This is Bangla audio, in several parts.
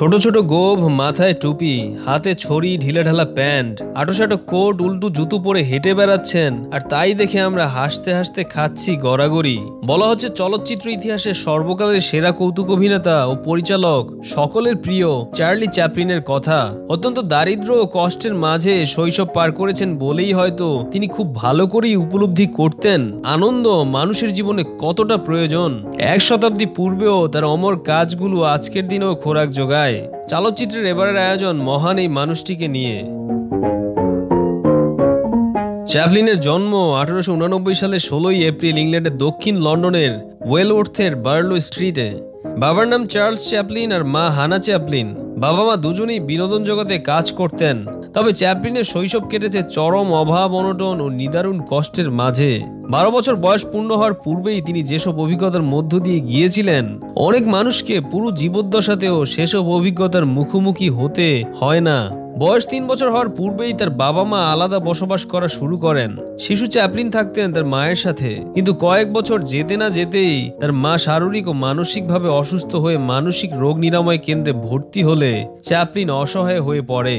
ছোট ছোট গোঁফ, মাথায় টুপি, হাতে ছড়ি, ঢিলেঢালা প্যান্ট, আটোসাটো কোট, উল্টো জুতো পরে হেঁটে বেড়াচ্ছেন, আর তাই দেখে আমরা হাসতে হাসতে খাচ্ছি গড়াগড়ি। বলা হচ্ছে চলচ্চিত্র ইতিহাসের সর্বকালের সেরা কৌতুক অভিনেতা ও পরিচালক, সকলের প্রিয় চার্লি চ্যাপলিনের কথা। অত্যন্ত দারিদ্র ও কষ্টের মাঝে শৈশব পার করেছেন বলেই হয়তো তিনি খুব ভালো করেই উপলব্ধি করতেন আনন্দ মানুষের জীবনে কতটা প্রয়োজন। এক শতাব্দী পূর্বেও তার অমর কাজগুলো আজকের দিনেও খোরাক যোগায়। চলচ্চিত্রের এবারের আয়োজন মহান এই মানুষটিকে নিয়ে। চ্যাপলিনের জন্ম 1889 সালের 16 এপ্রিল ইংল্যান্ডের দক্ষিণ লন্ডনের ওয়েলওর্থের বার্লো স্ট্রিটে। বাবার নাম চার্লস চ্যাপলিন আর মা হানা চ্যাপলিন। বাবা মা দুজনেই বিনোদন জগতে কাজ করতেন, তবে চ্যাপলিনের শৈশব কেটেছে চরম অভাব, অনটন ও নিদারুণ কষ্টের মাঝে। 12 বছর বয়স পূর্ণ হওয়ার পূর্বেই তিনি যেসব অভিজ্ঞতার মধ্য দিয়ে গিয়েছিলেন, অনেক মানুষকে পুরো জীবদ্দশাতেও সেসব অভিজ্ঞতার মুখোমুখি হতে হয় না। বয়স 3 বছর হওয়ার পূর্বেই তার বাবা মা আলাদা বসবাস করা শুরু করেন। শিশু চ্যাপলিন থাকতেন তার মায়ের সাথে, কিন্তু কয়েক বছর যেতে না যেতেই তার মা শারীরিক ও মানসিকভাবে অসুস্থ হয়ে মানসিক রোগ নিরাময় কেন্দ্রে ভর্তি হলে চ্যাপলিন অসহায় হয়ে পড়ে।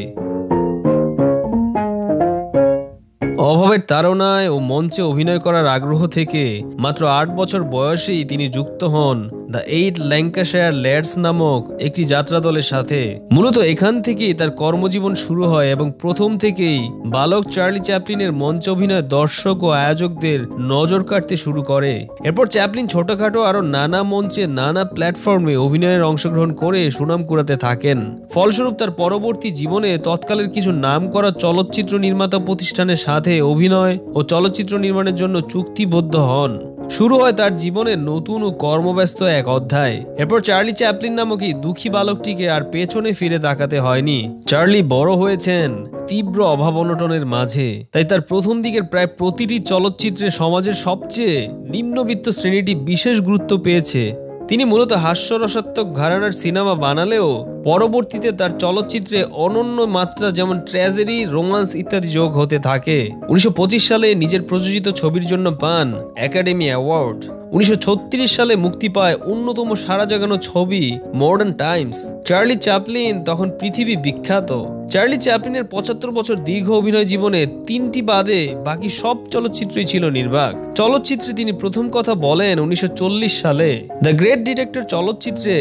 অভাবের তাড়নায় ও মঞ্চে অভিনয় করার আগ্রহ থেকে মাত্র 8 বছর বয়সেই তিনি যুক্ত হন দ্য 8 ল্যাঙ্কাশায়ার ল্যাডস নামক একটি যাত্রা দলের সাথে। মূলত এখান থেকেই তার কর্মজীবন শুরু হয় এবং প্রথম থেকেই বালক চার্লি চ্যাপলিনের মঞ্চ অভিনয় দর্শক ও আয়োজকদের নজর কাটতে শুরু করে। এরপর চ্যাপলিন ছোটখাটো আরো নানা মঞ্চে, নানা প্ল্যাটফর্মে অভিনয়ের অংশগ্রহণ করে সুনাম কুড়াতে থাকেন। ফলস্বরূপ তার পরবর্তী জীবনে তৎকালের কিছু নামকরা চলচ্চিত্র নির্মাতা প্রতিষ্ঠানের সাথে অভিনয় ও চলচ্চিত্র নির্মাণের জন্য চুক্তিবদ্ধ হন। শুরু হয় তার জীবনের নতুন ও কর্মব্যস্ত এক অধ্যায়। এরপর চার্লি চ্যাপলিন নামক এই দুঃখী বালকটিকে আর পেছনে ফিরে তাকাতে হয়নি। চার্লি বড় হয়েছেন তীব্র অভাব অনটনের মাঝে, তাই তার প্রথম দিকের প্রায় প্রতিটি চলচ্চিত্রে সমাজের সবচেয়ে নিম্নবিত্ত শ্রেণীটি বিশেষ গুরুত্ব পেয়েছে। তিনি মূলত হাস্যরসাত্মক ঘরানার সিনেমা বানালেও পরবর্তীতে তার চলচ্চিত্রে অনন্য মাত্রা যেমন ট্র্যাজেডি, রোমান্স ইত্যাদি যোগ হতে থাকে। 1925 সালে নিজের প্রযোজিত ছবির জন্য পান একাডেমি অ্যাওয়ার্ড। 1936 সালে মুক্তি পায় অন্যতম সাড়া জাগানো ছবি মডার্ন টাইমস। চার্লি চ্যাপলিন তখন পৃথিবী বিখ্যাত। চার্লি চ্যাপলিনের 75 বছর দীর্ঘ অভিনয় জীবনে 3টি বাদে বাকি সব চলচ্চিত্রই ছিল নির্বাক। চলচ্চিত্রে তিনি প্রথম কথা বলেন 1940 সালে দ্য গ্রেট ডিটেক্টর চলচ্চিত্রে।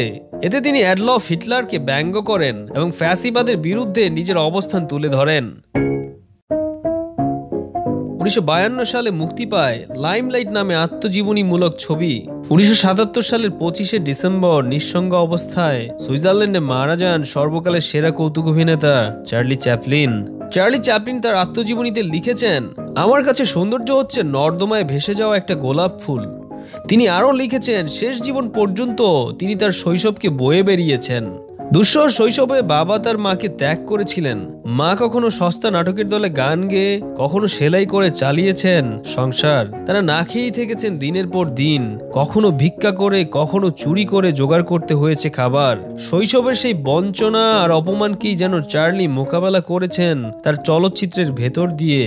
এতে তিনি অ্যাডলফ হিটলারকে ব্যঙ্গ করেন এবং ফ্যাসিবাদের বিরুদ্ধে নিজের অবস্থান তুলে ধরেন। 1952 সালে মুক্তি পায় লাইমলাইট নামে আত্মজীবনীমূলক ছবি। 1977 সালের 25শে ডিসেম্বর নিঃসঙ্গ অবস্থায় সুইজারল্যান্ডে মারা যান সর্বকালের সেরা কৌতুক অভিনেতা চার্লি চ্যাপলিন। চার্লি চ্যাপলিন তার আত্মজীবনীতে লিখেছেন, আমার কাছে সৌন্দর্য হচ্ছে নর্দমায় ভেসে যাওয়া একটা গোলাপ ফুল। তিনি আরও লিখেছেন, শেষ জীবন পর্যন্ত তিনি তার শৈশবকে বয়ে বেরিয়েছেন। দুঃসহ শৈশবে বাবা তার মাকে ত্যাগ করেছিলেন। মা কখনো সস্তা নাটকের দলে গান গেয়ে, কখনো সেলাই করে চালিয়েছেন সংসার। তারা না খেয়েই থেকেছেন দিনের পর দিন, কখনো ভিক্ষা করে, কখনো চুরি করে জোগাড় করতে হয়েছে খাবার। শৈশবের সেই বঞ্চনা আর অপমানকেই যেন চার্লি মোকাবেলা করেছেন তার চলচ্চিত্রের ভেতর দিয়ে।